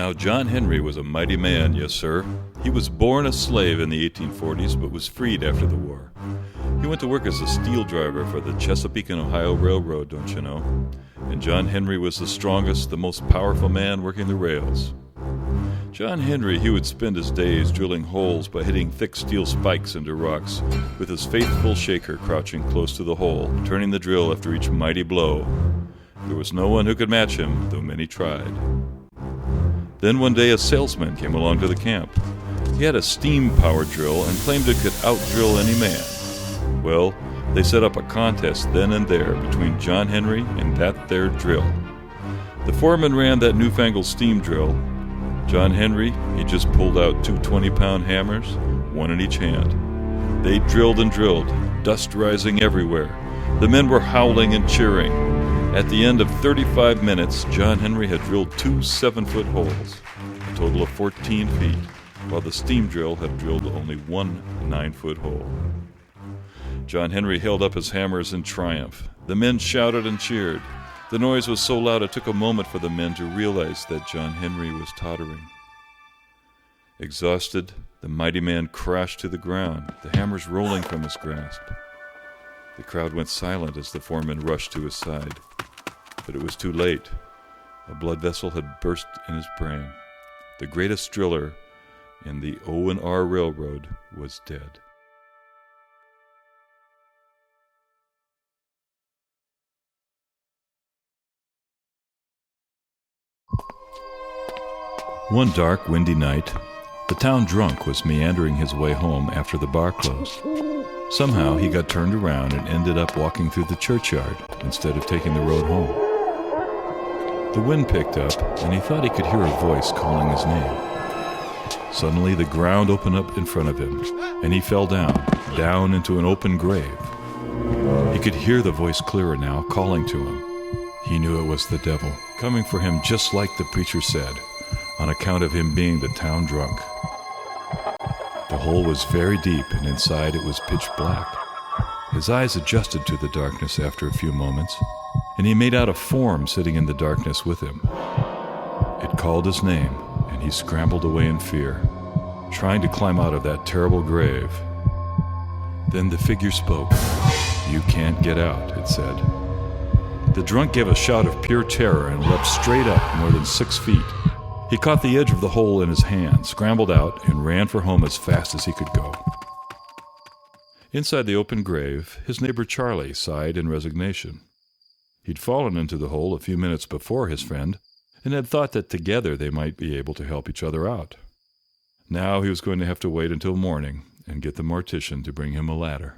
Now, John Henry was a mighty man, yes, sir. He was born a slave in the 1840s, but was freed after the war. He went to work as a steel driver for the Chesapeake and Ohio Railroad, don't you know? And John Henry was the strongest, the most powerful man working the rails. John Henry, he would spend his days drilling holes by hitting thick steel spikes into rocks, with his faithful shaker crouching close to the hole, turning the drill after each mighty blow. There was no one who could match him, though many tried. Then one day a salesman came along to the camp. He had a steam-powered drill and claimed it could out-drill any man. Well, they set up a contest then and there between John Henry and that there drill. The foreman ran that newfangled steam drill. John Henry, he just pulled out two 20-pound hammers, one in each hand. They drilled and drilled, dust rising everywhere. The men were howling and cheering. At the end of 35 minutes, John Henry had drilled two 7-foot holes, a total of 14 feet, while the steam drill had drilled only one 9-foot hole. John Henry held up his hammers in triumph. The men shouted and cheered. The noise was so loud it took a moment for the men to realize that John Henry was tottering. Exhausted, the mighty man crashed to the ground, the hammers rolling from his grasp. The crowd went silent as the foreman rushed to his side. But it was too late. A blood vessel had burst in his brain. The greatest driller in the O&R Railroad was dead. One dark, windy night, the town drunk was meandering his way home after the bar closed. Somehow he got turned around and ended up walking through the churchyard instead of taking the road home. The wind picked up, and he thought he could hear a voice calling his name. Suddenly the ground opened up in front of him, and he fell down into an open grave. He could hear the voice clearer now, calling to him. He knew it was the devil, coming for him just like the preacher said, on account of him being the town drunk. The hole was very deep, and inside it was pitch black. His eyes adjusted to the darkness after a few moments, and he made out a form sitting in the darkness with him. It called his name, and he scrambled away in fear, trying to climb out of that terrible grave. Then the figure spoke. "You can't get out," it said. The drunk gave a shout of pure terror and leapt straight up more than 6 feet. He caught the edge of the hole in his hand, scrambled out, and ran for home as fast as he could go. Inside the open grave, his neighbor Charlie sighed in resignation. He'd fallen into the hole a few minutes before his friend, and had thought that together they might be able to help each other out. Now he was going to have to wait until morning and get the mortician to bring him a ladder.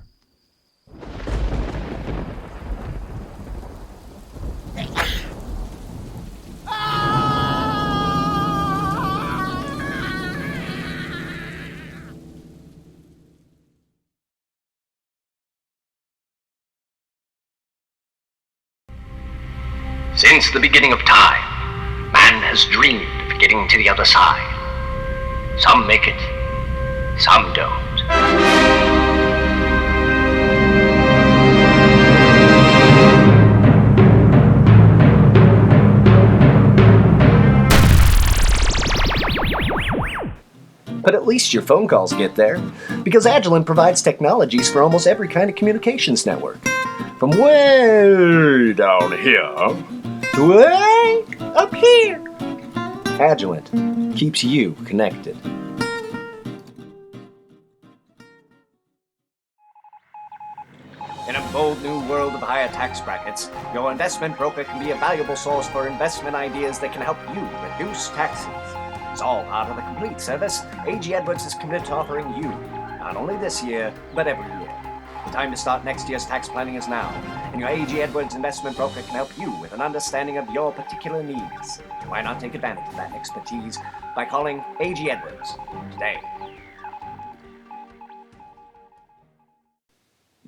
Since the beginning of time, man has dreamed of getting to the other side. Some make it, some don't. But at least your phone calls get there, because Agilent provides technologies for almost every kind of communications network. From way down here to way up here. Agilent keeps you connected. In a bold new world of higher tax brackets, your investment broker can be a valuable source for investment ideas that can help you reduce taxes. It's all part of the complete service A.G. Edwards is committed to offering you, not only this year, but every year. The time to start next year's tax planning is now, and your A.G. Edwards investment broker can help you with an understanding of your particular needs. Why not take advantage of that expertise by calling A.G. Edwards today?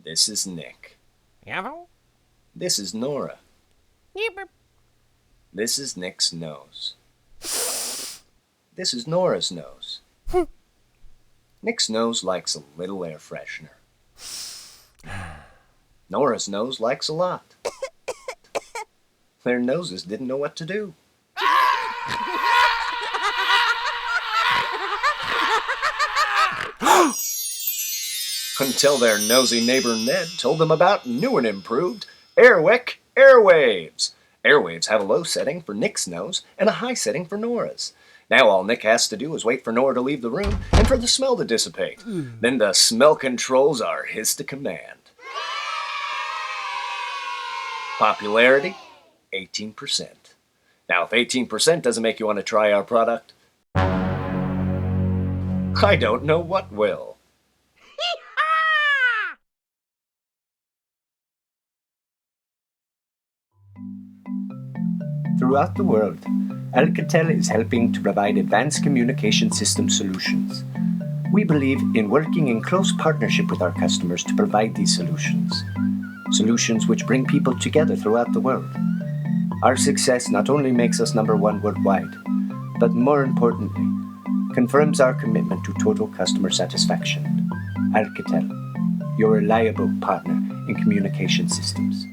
This is Nick. Hello? This is Nora. Yep. This is Nick's nose. This is Nora's nose. Nick's nose likes a little air freshener. Nora's nose likes a lot. Their noses didn't know what to do. Until their nosy neighbor Ned told them about new and improved Airwick Airwaves. Airwaves have a low setting for Nick's nose and a high setting for Nora's. Now all Nick has to do is wait for Nora to leave the room and for the smell to dissipate. Then the smell controls are his to command. Popularity, 18%. Now if 18% doesn't make you want to try our product, I don't know what will. Throughout the world, Alcatel is helping to provide advanced communication system solutions. We believe in working in close partnership with our customers to provide these solutions. Solutions which bring people together throughout the world. Our success not only makes us number one worldwide, but more importantly, confirms our commitment to total customer satisfaction. Alcatel, your reliable partner in communication systems.